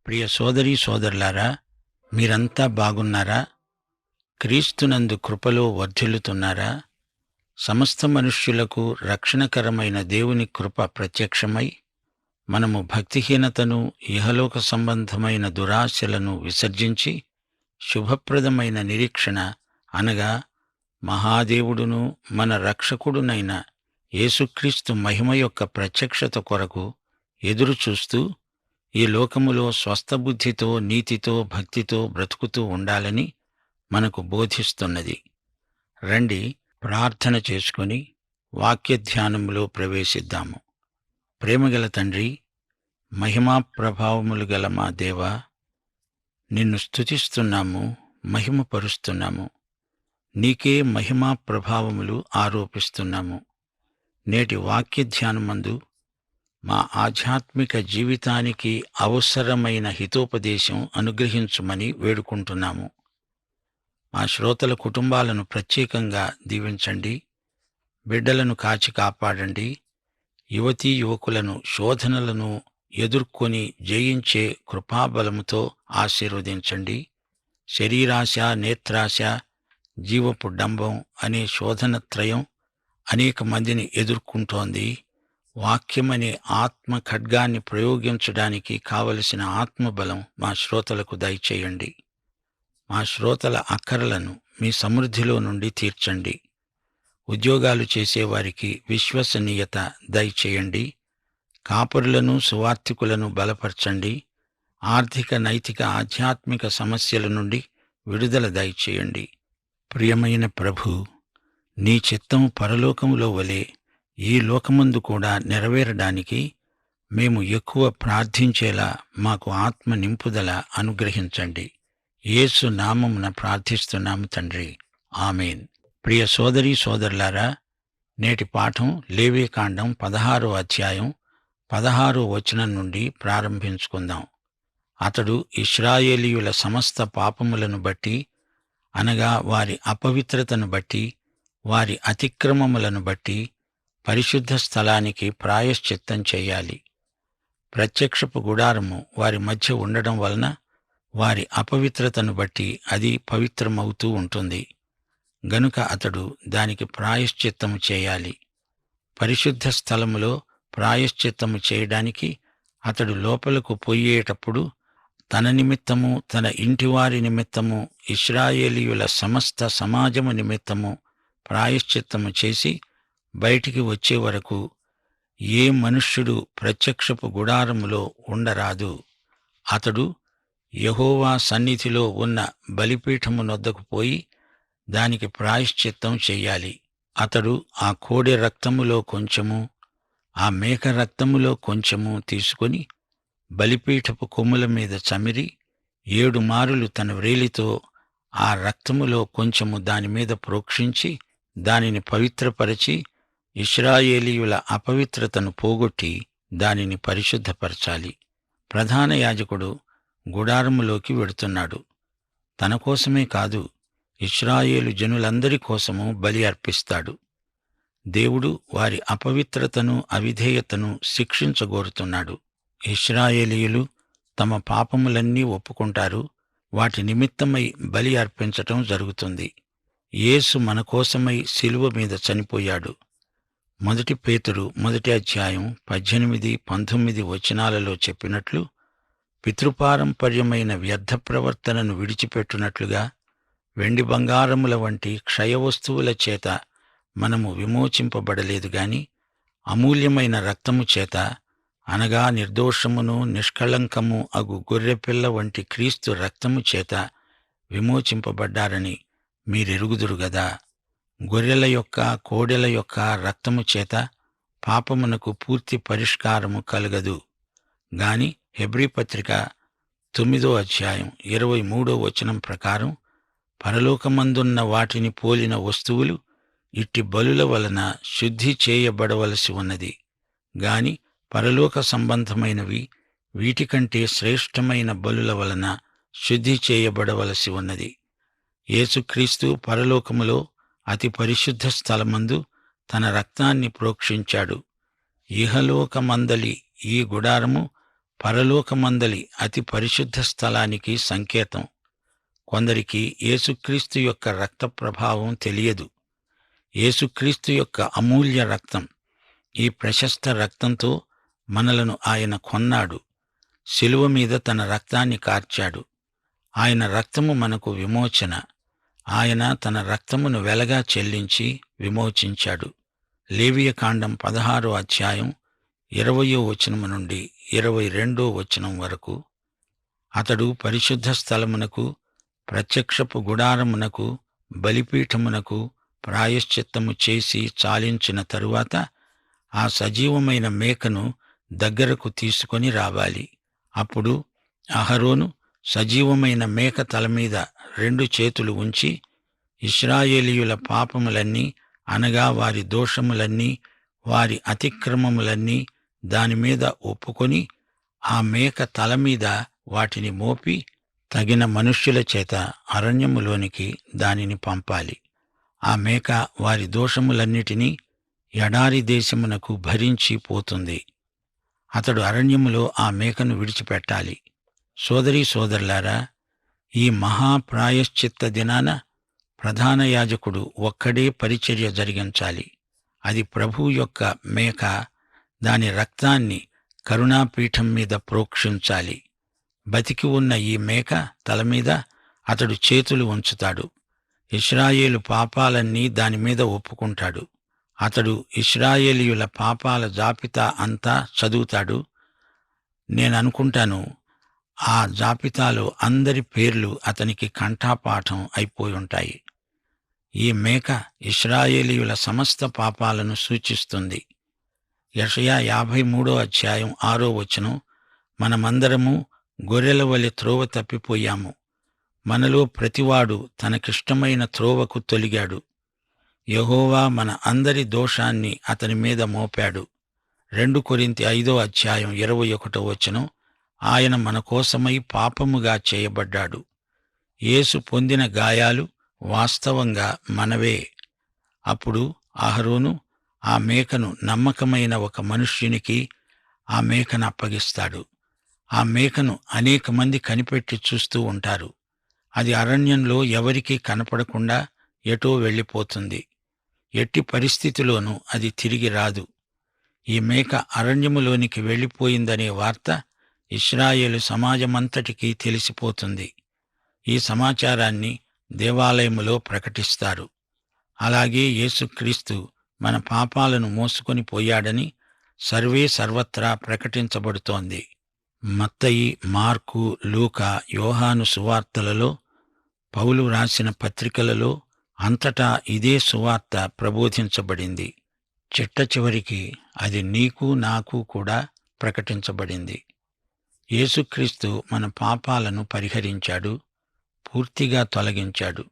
ప్రియ సోదరీ సోదరులారా, మీరంతా బాగున్నారా? క్రీస్తునందు కృపలో వర్ధిల్లుతున్నారా? సమస్త మనుష్యులకు రక్షణకరమైన దేవుని కృప ప్రత్యక్షమై మనము భక్తిహీనతను, ఇహలోక సంబంధమైన దురాశలను విసర్జించి శుభప్రదమైన నిరీక్షణ అనగా మహాదేవుడును మన రక్షకుడునైన యేసుక్రీస్తు మహిమ యొక్క ప్రత్యక్షత కొరకు ఎదురుచూస్తూ ఈ లోకములో స్వస్థబుద్ధితో, నీతితో, భక్తితో బ్రతుకుతూ ఉండాలని మనకు బోధిస్తున్నది. రండి, ప్రార్థన చేసుకొని వాక్య ధ్యానంలో ప్రవేశిద్దాము. ప్రేమగల తండ్రి, మహిమా ప్రభావములు గల మా దేవా, నిన్ను స్తుతిస్తున్నాము, మహిమపరుస్తున్నాము. నీకే మహిమా ప్రభావములు ఆరోపిస్తున్నాము. నేటి వాక్య ధ్యానమందు మా ఆధ్యాత్మిక జీవితానికి అవసరమైన హితోపదేశం అనుగ్రహించుమని వేడుకుంటున్నాము. మా శ్రోతల కుటుంబాలను ప్రత్యేకంగా దీవించండి. బిడ్డలను కాచి కాపాడండి. యువతీ యువకులను శోధనలను ఎదుర్కొని జయించే కృపాబలముతో ఆశీర్వదించండి. శరీరాశ, నేత్రాశ, జీవపు డంబం అనే శోధనత్రయం అనేక మందిని ఎదుర్కొంటోంది. వాక్యమనే ఆత్మ ఖడ్గాన్ని ప్రయోగించడానికి కావలసిన ఆత్మబలం మా శ్రోతలకు దయచేయండి. మా శ్రోతల అక్కరలను మీ సమృద్ధిలో నుండి తీర్చండి. ఉద్యోగాలు చేసేవారికి విశ్వసనీయత దయచేయండి. కాపరులను, సువార్థికులను బలపరచండి. ఆర్థిక, నైతిక, ఆధ్యాత్మిక సమస్యల నుండి విడుదల దయచేయండి. ప్రియమైన ప్రభూ, నీ చిత్తం పరలోకములో వలె ఈ లోకమందు కూడా నెరవేరడానికి మేము ఎక్కువ ప్రార్థించేలా మాకు ఆత్మ నింపుదల అనుగ్రహించండి. యేసు నామమున ప్రార్థిస్తున్నాము తండ్రి, ఆమేన్. ప్రియ సోదరీ సోదరులారా, నేటి పాఠం లేవీకాండం 16వ అధ్యాయం 16వ వచనం నుండి ప్రారంభించుకుందాం. అతడు ఇశ్రాయేలీయుల సమస్త పాపములను బట్టి, అనగా వారి అపవిత్రతను బట్టి, వారి అతిక్రమములను బట్టి పరిశుద్ధ స్థలానికి ప్రాయశ్చిత్తం చెయ్యాలి. ప్రత్యక్షపు గుడారము వారి మధ్య ఉండడం వలన వారి అపవిత్రతను బట్టి అది పవిత్రమవుతూ ఉంటుంది. గనుక అతడు దానికి ప్రాయశ్చిత్తము చేయాలి. పరిశుద్ధ స్థలములో ప్రాయశ్చిత్తము చేయడానికి అతడు లోపలకు పోయేటప్పుడు తన నిమిత్తము, తన ఇంటివారి నిమిత్తము, ఇశ్రాయేలీయుల సమస్త సమాజము నిమిత్తము ప్రాయశ్చిత్తము చేసి బయటికి వచ్చే వరకు ఏ మనుష్యుడు ప్రత్యక్షపు గుడారములో ఉండరాదు. అతడు యెహోవా సన్నిధిలో ఉన్న బలిపీఠము నొద్దకు పోయి దానికి ప్రాయశ్చిత్తం చెయ్యాలి. అతడు ఆ కోడె రక్తములో కొంచెము, ఆ మేక రక్తములో కొంచెము తీసుకొని బలిపీఠపు కొమ్ముల మీద చమిరి 7 మారులు తన వ్రేలితో ఆ రక్తములో కొంచెము దానిమీద ప్రోక్షించి దానిని పవిత్రపరచి ఇశ్రాయేలీయుల అపవిత్రతను పోగొట్టి దానిని పరిశుద్ధపరచాలి. ప్రధాన యాజకుడు గుడారములోకి వెడుతున్నాడు. తన కోసమే కాదు, ఇశ్రాయేలు జనులందరి కోసము బలి అర్పిస్తాడు. దేవుడు వారి అపవిత్రతను, అవిధేయతను శిక్షించగోరుతున్నాడు. ఇశ్రాయేలీయులు తమ పాపములన్నీ ఒప్పుకుంటారు. వాటి నిమిత్తమై బలి అర్పించటం జరుగుతుంది. యేసు మన కోసమై శిలువ మీద చనిపోయాడు. 1 పేతురు 1వ అధ్యాయం 18, 19 వచనాలలో చెప్పినట్లు, పితృపారంపర్యమైన వ్యర్థ ప్రవర్తనను విడిచిపెట్టునట్లుగా వెండి బంగారముల వంటి క్షయవస్తువుల చేత మనము విమోచింపబడలేదు గాని అమూల్యమైన రక్తము చేత, అనగా నిర్దోషమును నిష్కళంకము అగు గొర్రెపిల్ల వంటి క్రీస్తు రక్తము చేత విమోచింపబడ్డారని మీరెరుగుదురు గదా. గొర్రెల యొక్క, కోడెల యొక్క రక్తము చేత పాపమునకు పూర్తి పరిష్కారము కలగదు గాని హెబ్రీ పత్రిక 9వ అధ్యాయం 23వ వచనం ప్రకారం పరలోకమందున్న వాటిని పోలిన వస్తువులు ఇట్టి బలుల వలన శుద్ధి చేయబడవలసి ఉన్నది గాని పరలోక సంబంధమైనవి వీటికంటే శ్రేష్టమైన బలుల వలన శుద్ధి చేయబడవలసి ఉన్నది. యేసుక్రీస్తు పరలోకములో అతి పరిశుద్ధ స్థలమందు తన రక్తాన్ని ప్రోక్షించాడు. ఇహలోకమందలి ఈ గుడారము పరలోకమందలి అతి పరిశుద్ధ స్థలానికి సంకేతం. కొందరికి యేసుక్రీస్తు యొక్క రక్త ప్రభావం తెలియదు. యేసుక్రీస్తు యొక్క అమూల్య రక్తం, ఈ ప్రశస్త రక్తంతో మనలను ఆయన కొన్నాడు. శిలువ మీద తన రక్తాన్ని కార్చాడు. ఆయన రక్తము మనకు విమోచన. ఆయన తన రక్తమును వెలగా చెల్లించి విమోచించాడు. లేవియకాండం 16వ అధ్యాయం 20వ వచనము నుండి 22వ వచనం వరకు. అతడు పరిశుద్ధ స్థలమునకు, ప్రత్యక్షపు గుడారమునకు, బలిపీఠమునకు ప్రాయశ్చిత్తము చేసి చాలించిన తరువాత ఆ సజీవమైన మేకను దగ్గరకు తీసుకొని రావాలి. అప్పుడు అహరోను సజీవమైన మేక తలమీద 2 చేతులు ఉంచి, ఇశ్రాయేలీయుల పాపములన్నీ, అనగా వారి దోషములన్నీ, వారి అతిక్రమములన్నీ దానిమీద ఒప్పుకొని ఆ మేక తలమీద వాటిని మోపి తగిన మనుష్యుల చేత అరణ్యములోనికి దానిని పంపాలి. ఆ మేక వారి దోషములన్నిటినీ ఎడారి దేశమునకు భరించి పోతుంది. అతడు అరణ్యములో ఆ మేకను విడిచిపెట్టాలి. సోదరీ సోదరులారా, ఈ మహాప్రాయశ్చిత్త దినాన ప్రధాన యాజకుడు ఒక్కడే పరిచర్య జరిగించాలి. అది ప్రభువు యొక్క మేక. దాని రక్తాన్ని కరుణాపీఠం మీద ప్రోక్షించాలి. బతికి ఉన్న ఈ మేక తలమీద అతడు చేతులు ఉంచుతాడు. ఇశ్రాయేలు పాపాలన్నీ దానిమీద ఒప్పుకుంటాడు. అతడు ఇశ్రాయేలీయుల పాపాల జాబితా అంతా చదువుతాడు. నేననుకుంటాను, ఆ జాబితాలో అందరి పేర్లు అతనికి కంఠాపాఠం అయిపోయుంటాయి. ఈ మేక ఇశ్రాయేలీయుల సమస్త పాపాలను సూచిస్తుంది. యెషయా 53వ అధ్యాయం 6వ వచనం, మనమందరము గొర్రెల వలె త్రోవ తప్పిపోయాము. మనలో ప్రతివాడు తనకిష్టమైన త్రోవకు తొలిగాడు. యెహోవా మన అందరి దోషాన్ని అతని మీద మోపాడు. 2 కొరింథీ 5వ అధ్యాయం 21వ వచనం, ఆయన మన కోసమై పాపముగా చేయబడ్డాడు. యేసు పొందిన గాయాలు వాస్తవంగా మనవే. అప్పుడు అహరోను ఆ మేకను నమ్మకమైన ఒక మనుష్యునికి ఆ మేకను అప్పగిస్తాడు. ఆ మేకను అనేక మంది కనిపెట్టి చూస్తూ ఉంటారు. అది అరణ్యంలో ఎవరికీ కనపడకుండా ఎటో వెళ్ళిపోతుంది. ఎట్టి పరిస్థితిలోనూ అది తిరిగి రాదు. ఈ మేక అరణ్యములోనికి వెళ్ళిపోయిందనే వార్త ఇశ్రాయేలు సమాజమంతటికీ తెలిసిపోతుంది. ఈ సమాచారాన్ని దేవాలయములో ప్రకటిస్తారు. అలాగే యేసుక్రీస్తు మన పాపాలను మోసుకొని పోయాడని సర్వత్రా ప్రకటించబడుతోంది. మత్తయి, మార్కు, లూకా, యోహాను సువార్తలలో, పౌలు రాసిన పత్రికలలో అంతటా ఇదే సువార్త ప్రబోధించబడింది. చిట్టచివరికి అది నీకు నాకు కూడా ప్రకటించబడింది. యేసుక్రీస్తు మన పాపాలను పరిహరించాడు, పూర్తిగా తొలగించాడు.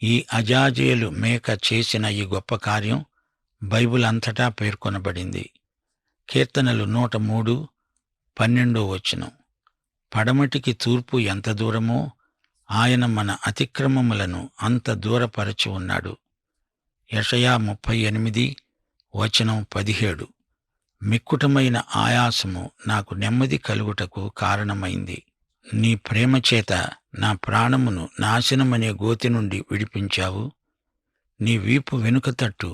ఈ అజాజేలు మేక చేసిన ఈ గొప్ప కార్యం బైబిల్ అంతటా పేర్కొనబడింది. కీర్తనలు 103, 12వ వచనం, పడమటికి తూర్పు ఎంత దూరమో ఆయన మన అతిక్రమములను అంత దూరపరచి ఉన్నాడు. యెషయా 38, వచనం 17, మిక్కుటమైన ఆయాసము నాకు నెమ్మది కలుగుటకు కారణమైంది. నీ ప్రేమచేత నా ప్రాణమును నాశనమనే గోతి నుండి విడిపించావు. నీ వీపు వెనుక తట్టు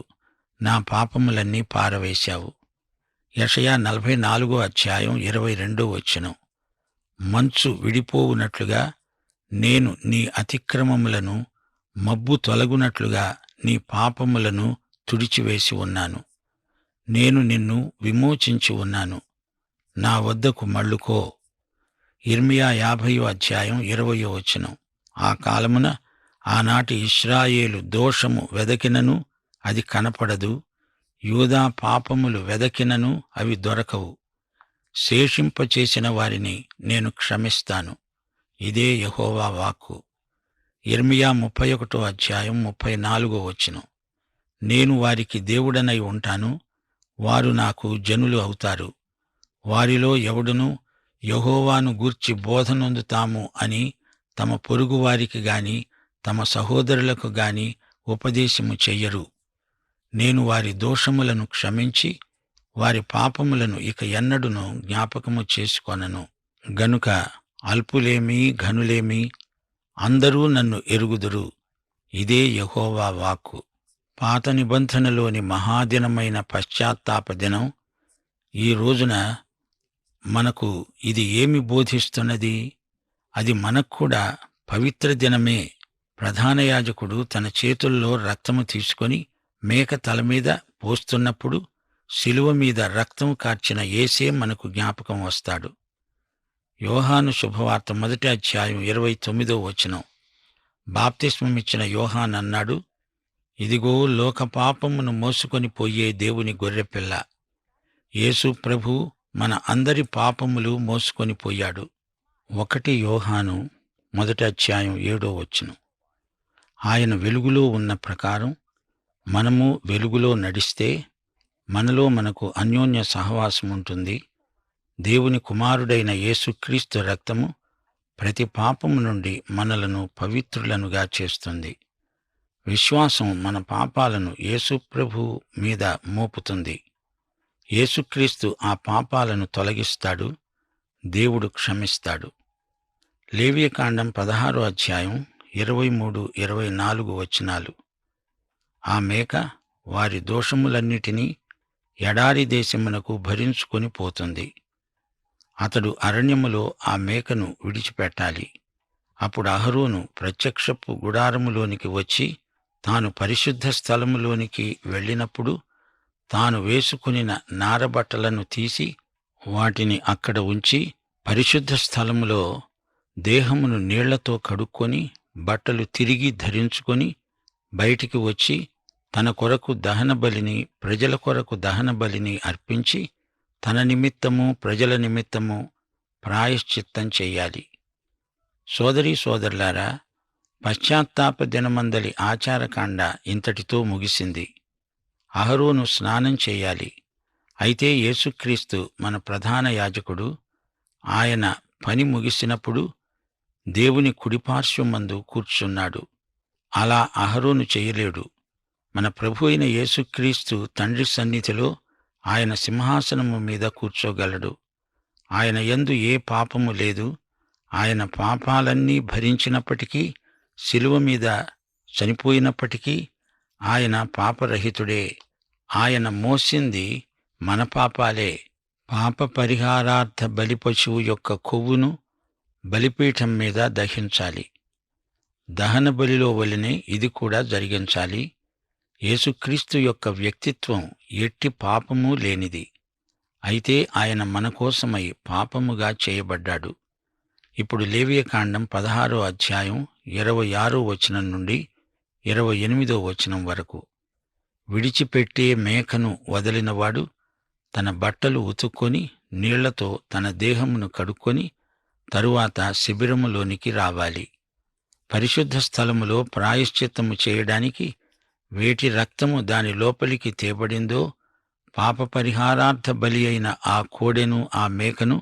నా పాపములన్నీ పారవేశావు. యెషయా 44వ అధ్యాయం 22వ వచనం, మంచు విడిపోవునట్లుగా నేను నీ అతిక్రమములను, మబ్బు తొలగునట్లుగా నీ పాపములను తుడిచివేసి ఉన్నాను. నేను నిన్ను విమోచించి ఉన్నాను. నా వద్దకు మళ్ళుకో. యిర్మీయా 50వ అధ్యాయం 20వ వచనం, ఆ కాలమున ఆనాటి ఇశ్రాయేలు దోషము వెదకినను అది కనపడదు, యూదా పాపములు వెదకినను అవి దొరకవు. శేషింపచేసిన వారిని నేను క్షమిస్తాను. ఇదే యెహోవా వాక్కు. యిర్మీయా 31వ అధ్యాయం 34వ వచనం, నేను వారికి దేవుడనై ఉంటాను, వారు నాకు జనులు అవుతారు. వారిలో ఎవడునూ యెహోవాను గూర్చి బోధనొందుతాము అని తమ పొరుగువారికి గాని తమ సహోదరులకు గాని ఉపదేశము చెయ్యరు. నేను వారి దోషములను క్షమించి వారి పాపములను ఇక ఎన్నడును జ్ఞాపకము చేసుకొనను. గనుక అల్పులేమి ఘనులేమి అందరూ నన్ను ఎరుగుదురు. ఇదే యెహోవా వాక్కు. పాత నిబంధనలోని మహాదినమైన పశ్చాత్తాప దినం ఈ రోజున మనకు ఇది ఏమి బోధిస్తున్నది? అది మనక్కూడా పవిత్ర దినమే. ప్రధాన యాజకుడు తన చేతుల్లో రక్తము తీసుకొని మేక తలమీద పోస్తున్నప్పుడు శిలువ మీద రక్తం కార్చిన యేసే మనకు జ్ఞాపకం వస్తాడు. యోహాను శుభవార్త 1వ అధ్యాయం 29వ వచనం. బాప్తిస్మమిచ్చిన యోహాను అన్నాడు, ఇదిగో లోక పాపమును మోసుకొని పోయే దేవుని గొర్రెపిల్ల. యేసు ప్రభు మన అందరి పాపములు మోసుకొని పోయాడు. 1 యోహాను 1వ అధ్యాయం 7వ వచనం. ఆయన వెలుగులో ఉన్న ప్రకారం మనము వెలుగులో నడిస్తే మనలో మనకు అన్యోన్య సహవాసం ఉంటుంది. దేవుని కుమారుడైన యేసుక్రీస్తు రక్తము ప్రతి పాపము నుండి మనలను పవిత్రులనుగా చేస్తుంది. విశ్వాసం మన పాపాలను యేసు ప్రభు మీద మోపుతుంది. యేసుక్రీస్తు ఆ పాపాలను తొలగిస్తాడు. దేవుడు క్షమిస్తాడు. లేవియకాండం 16వ అధ్యాయం 23, 24 వచనాలు. ఆ మేక వారి దోషములన్నిటినీ ఎడారి దేశమునకు భరించుకొని పోతుంది. అతడు అరణ్యములో ఆ మేకను విడిచిపెట్టాలి. అప్పుడు అహరోను ప్రత్యక్షపు గుడారములోనికి వచ్చి తాను పరిశుద్ధ స్థలములోనికి వెళ్ళినప్పుడు తాను వేసుకొనిన నారబట్టలను తీసి వాటిని అక్కడ ఉంచి పరిశుద్ధ స్థలములో దేహమును నీళ్లతో కడుక్కొని బట్టలు తిరిగి ధరించుకొని బయటికి వచ్చి తన కొరకు దహనబలిని ప్రజల కొరకు దహనబలిని అర్పించి తన నిమిత్తము ప్రజల నిమిత్తము ప్రాయశ్చిత్తం చెయ్యాలి. సోదరీ సోదరులారా, పశ్చాత్తాప దినమందలి ఆచారకాండ ఇంతటితో ముగిసింది. అహరోను స్నానం చేయాలి. అయితే యేసుక్రీస్తు మన ప్రధాన యాజకుడు. ఆయన పని ముగిసినప్పుడు దేవుని కుడిపార్శ్వమందు కూర్చున్నాడు. అలా అహరోను చేయలేడు. మన ప్రభు అయిన యేసుక్రీస్తు తండ్రి సన్నిధిలో ఆయన సింహాసనము మీద కూర్చోగలడు. ఆయన యందు ఏ పాపము లేదు. ఆయన పాపాలన్నీ భరించినప్పటికీ, శిలువ మీద చనిపోయినప్పటికీ ఆయన పాపరహితుడే. ఆయన మోసింది మన పాపాలే. పాప పరిహారార్థ బలిపశువు యొక్క కొవ్వును బలిపీఠం మీద దహించాలి. దహన బలిలో వలెనే ఇది కూడా జరిగించాలి. యేసుక్రీస్తు యొక్క వ్యక్తిత్వం ఎట్టి పాపమూ లేనిది. అయితే ఆయన మన కోసమై పాపముగా చేయబడ్డాడు. ఇప్పుడు లేవియకాండం 16వ అధ్యాయం 26వ వచనం నుండి 28వ వచనం వరకు. విడిచిపెట్టే మేకను వదిలినవాడు తన బట్టలు ఉతుక్కొని నీళ్లతో తన దేహమును కడుక్కొని తరువాత శిబిరములోనికి రావాలి. పరిశుద్ధ స్థలములో ప్రాయశ్చిత్తము చేయడానికి వేటి రక్తము దాని లోపలికి తేబడిందో, పాప పరిహారార్థ బలి అయిన ఆ కోడెను ఆ మేకను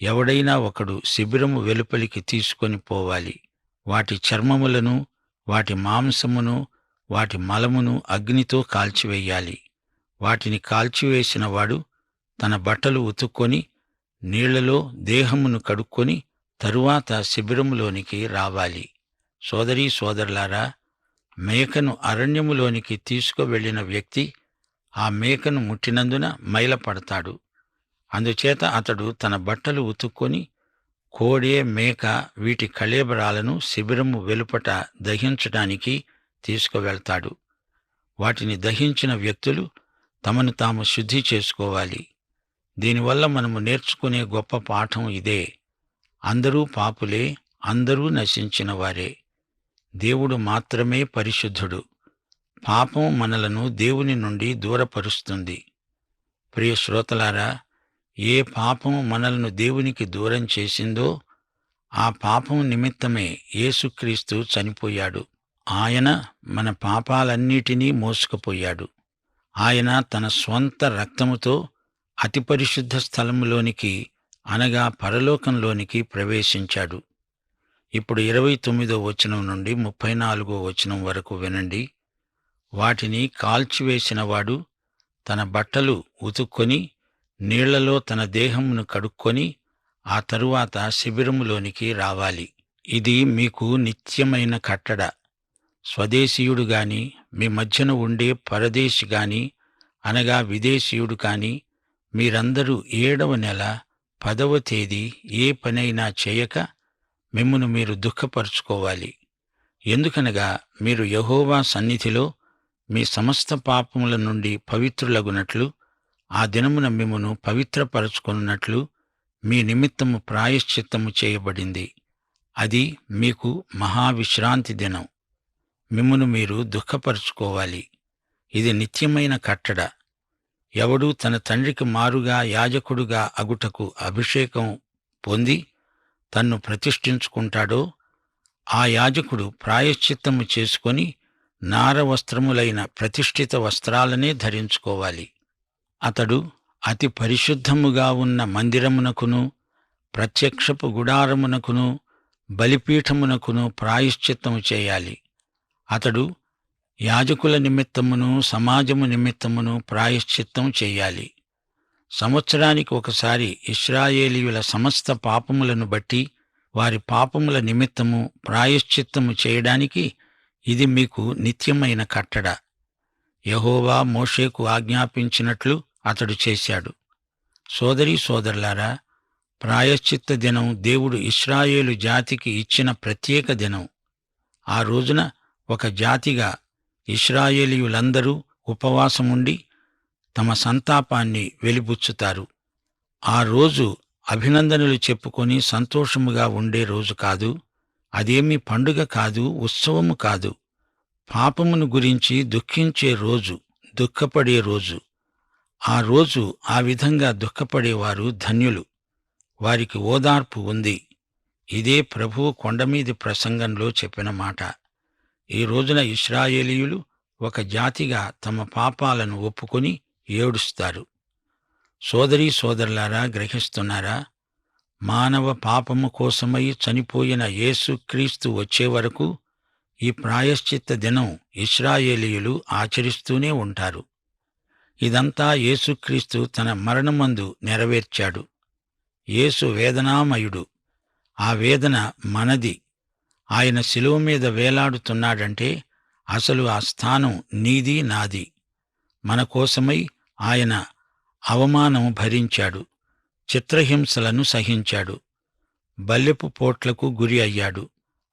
ఎవడైనా ఒకడు శిబిరము వెలుపలికి తీసుకొని పోవాలి. వాటి చర్మములను, వాటి మాంసమును, వాటి మలమును అగ్నితో కాల్చివేయాలి. వాటిని కాల్చివేసిన వాడు తన బట్టలు ఉతుక్కొని నీళ్లలో దేహమును కడుక్కొని తరువాత శిబిరములోనికి రావాలి. సోదరీ సోదరులారా, మేకను అరణ్యములోనికి తీసుకువెళ్లిన వ్యక్తి ఆ మేకను ముట్టినందున మైలపడతాడు. అందుచేత అతడు తన బట్టలు ఉతుక్కొని కోడె, మేక వీటి కళేబరాలను శిబిరము వెలుపట దహించడానికి తీసుకువెళ్తాడు. వాటిని దహించిన వ్యక్తులు తమను తాము శుద్ధి చేసుకోవాలి. దీనివల్ల మనము నేర్చుకునే గొప్ప పాఠం ఇదే. అందరూ పాపులే, అందరూ నశించిన వారే. దేవుడు మాత్రమే పరిశుద్ధుడు. పాపం మనలను దేవుని నుండి దూరపరుస్తుంది. ప్రియ శ్రోతలారా, ఏ పాపం మనలను దేవునికి దూరం చేసిందో ఆ పాపం నిమిత్తమే యేసుక్రీస్తు చనిపోయాడు. ఆయన మన పాపాలన్నిటినీ మోసుకుపోయాడు. ఆయన తన స్వంత రక్తముతో అతి పరిశుద్ధ స్థలములోనికి అనగా పరలోకంలోనికి ప్రవేశించాడు. ఇప్పుడు 29వ వచనం నుండి 34వ వచనం వరకు వినండి. వాటిని కాల్చివేసినవాడు తన బట్టలు ఉతుక్కొని నీళ్లలో తన దేహమును కడుక్కొని ఆ తరువాత శిబిరములోనికి రావాలి. ఇది మీకు నిత్యమైన కట్టడ. స్వదేశీయుడు గాని, మీ మధ్యన ఉండే పరదేశి గాని, అనగా విదేశీయుడు కాని, మీరందరూ 7వ నెల 10వ తేదీ ఏ పనైనా చేయక మిమ్మును మీరు దుఃఖపరుచుకోవాలి. ఎందుకనగా మీరు యెహోవా సన్నిధిలో మీ సమస్త పాపముల నుండి పవిత్రులగునట్లు, ఆ దినమున మిమ్మును పవిత్రపరచుకొనున్నట్లు మీ నిమిత్తము ప్రాయశ్చిత్తము చేయబడింది. అది మీకు మహావిశ్రాంతి దినం. మిమ్మును మీరు దుఃఖపరుచుకోవాలి. ఇది నిత్యమైన కట్టడ. ఎవడు తన తండ్రికి మారుగా యాజకుడుగా అగుటకు అభిషేకం పొంది తన్ను ప్రతిష్ఠించుకుంటాడో, ఆ యాజకుడు ప్రాయశ్చిత్తము చేసుకొని నార వస్త్రములైన ప్రతిష్ఠిత వస్త్రాలనే ధరించుకోవాలి. అతడు అతి పరిశుద్ధముగా ఉన్న మందిరమునకును, ప్రత్యక్షపు గుడారమునకును, బలిపీఠమునకును ప్రాయశ్చిత్తము చేయాలి. అతడు యాజకుల నిమిత్తమును, సమాజము నిమిత్తమును ప్రాయశ్చిత్తం చేయాలి. సంవత్సరానికి ఒకసారి ఇశ్రాయేలీయుల సమస్త పాపములను బట్టి వారి పాపముల నిమిత్తము ప్రాయశ్చిత్తము చేయడానికి ఇది మీకు నిత్యమైన కట్టడ. యెహోవా మోషేకు ఆజ్ఞాపించినట్లు అతడు చేశాడు. సోదరీ సోదరులారా, ప్రాయశ్చిత్త దినం దేవుడు ఇశ్రాయేలు జాతికి ఇచ్చిన ప్రత్యేక దినం. ఆ రోజున ఒక జాతిగా ఇశ్రాయేలీయులందరూ ఉపవాసముండి తమ సంతాపాన్ని వెలిబుచ్చుతారు. ఆ రోజు అభినందనలు చెప్పుకొని సంతోషముగా ఉండే రోజు కాదు. అదేమీ పండుగ కాదు, ఉత్సవము కాదు. పాపమును గురించి దుఃఖించే రోజు, దుఃఖపడే రోజు. ఆ రోజు ఆ విధంగా దుఃఖపడేవారు ధన్యులు. వారికి ఓదార్పు ఉంది. ఇదే ప్రభువు కొండమీది ప్రసంగంలో చెప్పిన మాట. ఈ రోజున ఇశ్రాయేలీయులు ఒక జాతిగా తమ పాపాలను ఒప్పుకొని ఏడుస్తారు. సోదరీ సోదరులారా, గ్రహిస్తున్నారా? మానవ పాపము కోసమై చనిపోయిన యేసుక్రీస్తు వచ్చే వరకు ఈ ప్రాయశ్చిత్త దినం ఇశ్రాయేలీయులు ఆచరిస్తూనే ఉంటారు. ఇదంతా యేసుక్రీస్తు తన మరణమందు నెరవేర్చాడు. యేసు వేదనామయుడు. ఆ వేదన మనది. ఆయన శిలువ మీద వేలాడుతున్నాడంటే అసలు ఆ స్థానం నీది, నాది. మన కోసమై ఆయన అవమానం భరించాడు, చిత్రహింసలను సహించాడు, బల్లెపు పోట్లకు గురి అయ్యాడు.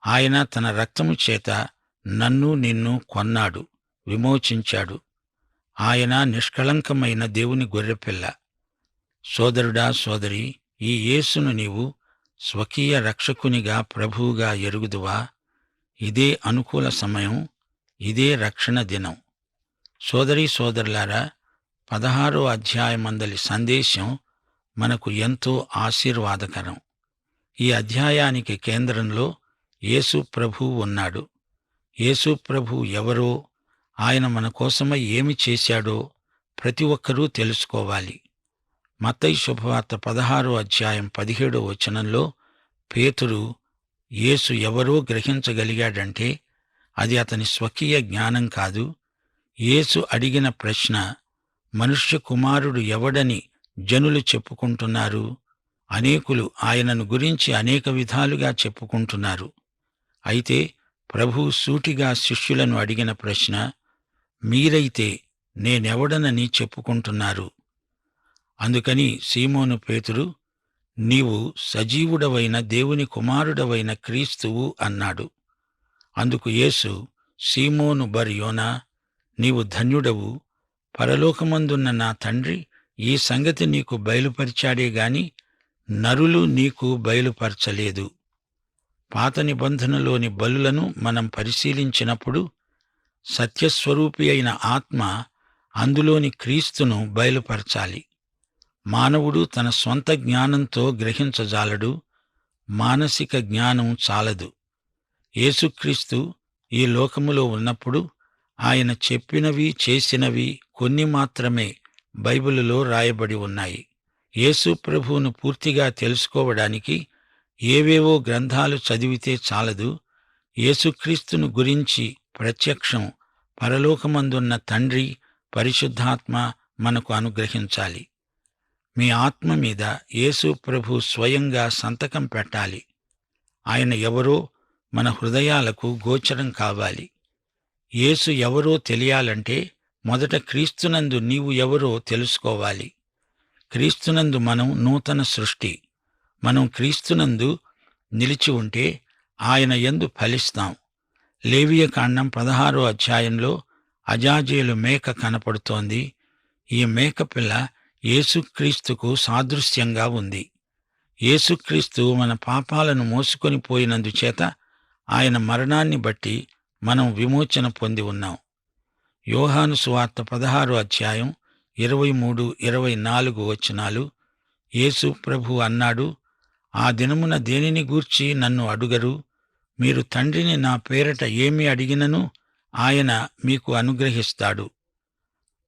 ఆయన తన రక్తము చేత నన్ను నిన్ను కొన్నాడు, విమోచించాడు. ఆయన నిష్కళంకమైన దేవుని గొర్రెపిల్ల. సోదరుడా, సోదరి, ఈ యేసును నీవు స్వకీయ రక్షకునిగా, ప్రభువుగా ఎరుగుదువా? ఇదే అనుకూల సమయం, ఇదే రక్షణ దినం. సోదరీ సోదరులారా, 16వ అధ్యాయమందలి సందేశం మనకు ఎంతో ఆశీర్వాదకరం. ఈ అధ్యాయానికి కేంద్రంలో యేసు ప్రభువు ఉన్నాడు. యేసు ప్రభువు ఎవరో, ఆయన మన కోసమై ఏమి చేశాడో ప్రతి ఒక్కరూ తెలుసుకోవాలి. మత్తయి శుభవార్త 16వ అధ్యాయం 17వ వచనంలో పేతురు యేసు ఎవరో గ్రహించగలిగాడంటే అది అతని స్వకీయ జ్ఞానం కాదు. యేసు అడిగిన ప్రశ్న, మనుష్య కుమారుడు ఎవడని జనులు చెప్పుకుంటున్నారు? అనేకులు ఆయనను గురించి అనేక విధాలుగా చెప్పుకుంటున్నారు. అయితే ప్రభువు సూటిగా శిష్యులను అడిగిన ప్రశ్న, మీరైతే నేనెవడనని చెప్పుకుంటున్నారు? అందుకని సీమోను పేతురు, నీవు సజీవుడవైన దేవుని కుమారుడవైన క్రీస్తువు అన్నాడు. అందుకు యేసు, సీమోను బర్ యోనా, నీవు ధన్యుడవు. పరలోకమందున్న నా తండ్రి ఈ సంగతి నీకు బయలుపరిచాడే గాని నరులు నీకు బయలుపరచలేదు. పాత నిబంధనలోని బలులను మనం పరిశీలించినప్పుడు సత్యస్వరూపి అయిన ఆత్మ అందులోని క్రీస్తును బయలుపరచాలి. మానవుడు తన స్వంత జ్ఞానంతో గ్రహించజాలడు. మానసిక జ్ఞానం చాలదు. యేసుక్రీస్తు ఈ లోకములో ఉన్నప్పుడు ఆయన చెప్పినవి, చేసినవి కొన్ని మాత్రమే బైబిలులో రాయబడి ఉన్నాయి. యేసు ప్రభువును పూర్తిగా తెలుసుకోవడానికి ఏవేవో గ్రంథాలు చదివితే చాలదు. యేసుక్రీస్తును గురించి ప్రత్యక్షం పరలోకమందున్న తండ్రి, పరిశుద్ధాత్మ, మనకు అనుగ్రహించాలి. మీ ఆత్మ మీద యేసు ప్రభు స్వయంగా సంతకం పెట్టాలి. ఆయన ఎవరో మన హృదయాలకు గోచరం కావాలి. యేసు ఎవరో తెలియాలంటే మొదట క్రీస్తునందు నీవు ఎవరో తెలుసుకోవాలి. క్రీస్తునందు మనం నూతన సృష్టి. మనం క్రీస్తునందు నిలిచి ఉంటే ఆయన యందు ఫలిస్తాం. లేవియకాండం 16వ అధ్యాయంలో అజాజేలు మేక కనపడుతోంది. ఈ మేకపిల్ల యేసుక్రీస్తుకు సాదృశ్యంగా ఉంది. యేసుక్రీస్తు మన పాపాలను మోసుకొని పోయినందుచేత ఆయన మరణాన్ని బట్టి మనం విమోచన పొంది ఉన్నాం. యోహాను సువార్త 16వ అధ్యాయం 23, 24 వచనాలు. యేసు ప్రభు అన్నాడు, ఆ దినమున దేనిని గూర్చి నన్ను అడుగరు? మీరు తండ్రిని నా పేరట ఏమి అడిగినను ఆయన మీకు అనుగ్రహిస్తాడు.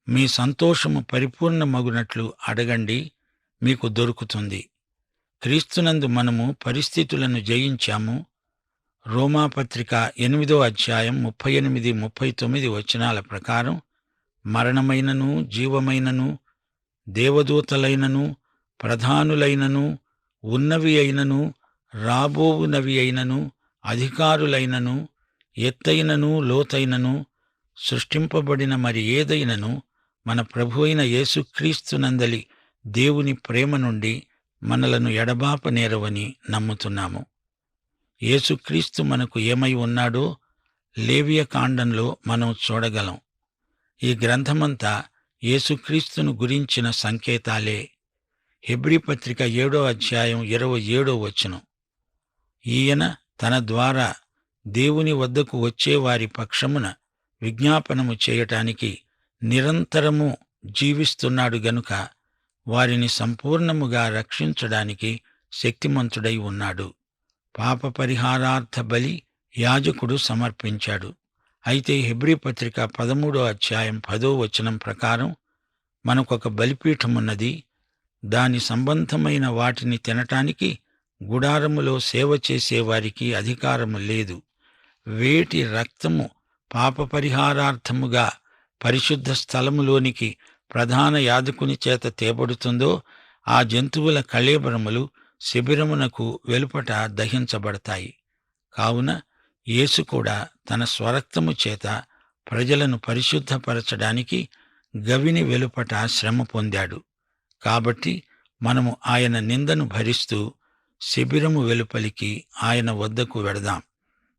మీ సంతోషము పరిపూర్ణమగునట్లు అడగండి, మీకు దొరుకుతుంది. క్రీస్తునందు మనము పరిస్థితులను జయించాము. రోమాపత్రిక 8వ అధ్యాయం 38, 39 వచనాల ప్రకారం మరణమైనను జీవమైనను దేవదూతలైనను ప్రధానులైనను ఉన్నవి అయినను రాబోవునవి అయినను అధికారులైనను ఎత్తైనను లోతైనను సృష్టింపబడిన మరి ఏదైనను మన ప్రభువైన యేసుక్రీస్తునందలి దేవుని ప్రేమ నుండి మనలను ఎడబాపనేరవని నమ్ముతున్నాము. యేసుక్రీస్తు మనకు ఏమై ఉన్నాడో లేవియకాండంలో మనం చూడగలం. ఈ గ్రంథమంతా యేసుక్రీస్తును గురించిన సంకేతాలే. హెబ్రీ పత్రిక 7వ అధ్యాయం 27వ వచనం. ఈయన తన ద్వారా దేవుని వద్దకు వచ్చే వారి పక్షమున విజ్ఞాపనము చేయటానికి నిరంతరము జీవిస్తున్నాడు గనుక వారిని సంపూర్ణముగా రక్షించడానికి శక్తిమంతుడై ఉన్నాడు. పాప పరిహారార్థ బలి యాజకుడు సమర్పించాడు. అయితే హెబ్రీ పత్రిక 13వ అధ్యాయం 10వ వచనం ప్రకారం మనకొక బలిపీఠమున్నది. దాని సంబంధమైన వాటిని తినటానికి గుడారములో సేవ చేసేవారికి అధికారము లేదు. వేటి రక్తము పాప పరిహారార్థముగా పరిశుద్ధ స్థలములోనికి ప్రధాన యాజకుని చేత తేబడుతుందో ఆ జంతువుల కళేబరములు శిబిరమునకు వెలుపట దహించబడతాయి. కావున యేసు కూడా తన స్వరక్తము చేత ప్రజలను పరిశుద్ధపరచడానికి గవిని వెలుపట శ్రమ పొందాడు. కాబట్టి మనము ఆయన నిందను భరిస్తూ శిబిరము వెలుపలికి ఆయన వద్దకు వెడదాం.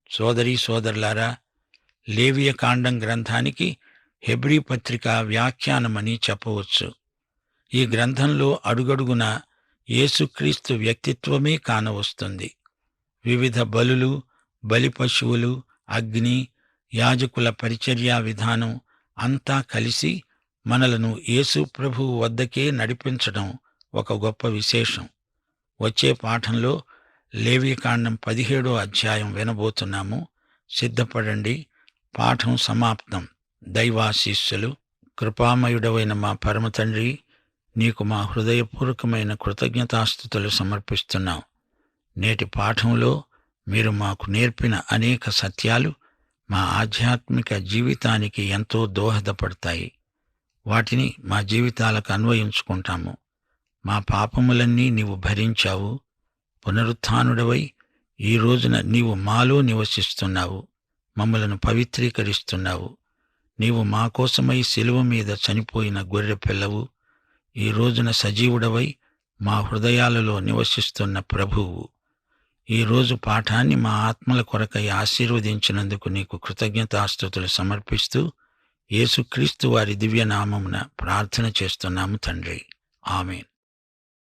సోదరీ సోదరులారా, లేవియకాండం గ్రంథానికి హెబ్రీ పత్రిక వ్యాఖ్యానమని చెప్పవచ్చు. ఈ గ్రంథంలో అడుగడుగున యేసుక్రీస్తు వ్యక్తిత్వమే కానవస్తుంది. వివిధ బలులు, బలిపశువులు, అగ్ని, యాజకుల పరిచర్యా విధానం అంతా కలిసి మనలను యేసు ప్రభువు వద్దకే నడిపించడం ఒక గొప్ప విశేషం. వచ్చే పాఠంలో లేవియకాండం 17వ అధ్యాయం వినబోతున్నాము. సిద్ధపడండి. పాఠం సమాప్తం. దైవాశీస్సులు. కృపామయుడవైన మా పరమతండ్రి, నీకు మా హృదయపూర్వకమైన కృతజ్ఞతాస్తుతులు సమర్పిస్తున్నాం. నేటి పాఠంలో మీరు మాకు నేర్పిన అనేక సత్యాలు మా ఆధ్యాత్మిక జీవితానికి ఎంతో దోహదపడతాయి. వాటిని మా జీవితాలకు అన్వయించుకుంటాము. మా పాపములన్నీ నీవు భరించావు. పునరుత్థానుడవై ఈ రోజున నీవు మాలో నివసిస్తున్నావు. మమ్మలను పవిత్రీకరిస్తున్నావు. నీవు మా కోసమై శిలువ మీద చనిపోయిన గొర్రె పిల్లవు. ఈ రోజున సజీవుడవై మా హృదయాలలో నివసిస్తున్న ప్రభువు. ఈ రోజు పాఠాన్ని మా ఆత్మల కొరకై ఆశీర్వదించినందుకు నీకు కృతజ్ఞతాస్తుతులు సమర్పిస్తూ యేసుక్రీస్తు వారి దివ్యనామమున ప్రార్థన చేస్తున్నాము తండ్రి. ఆమేన్.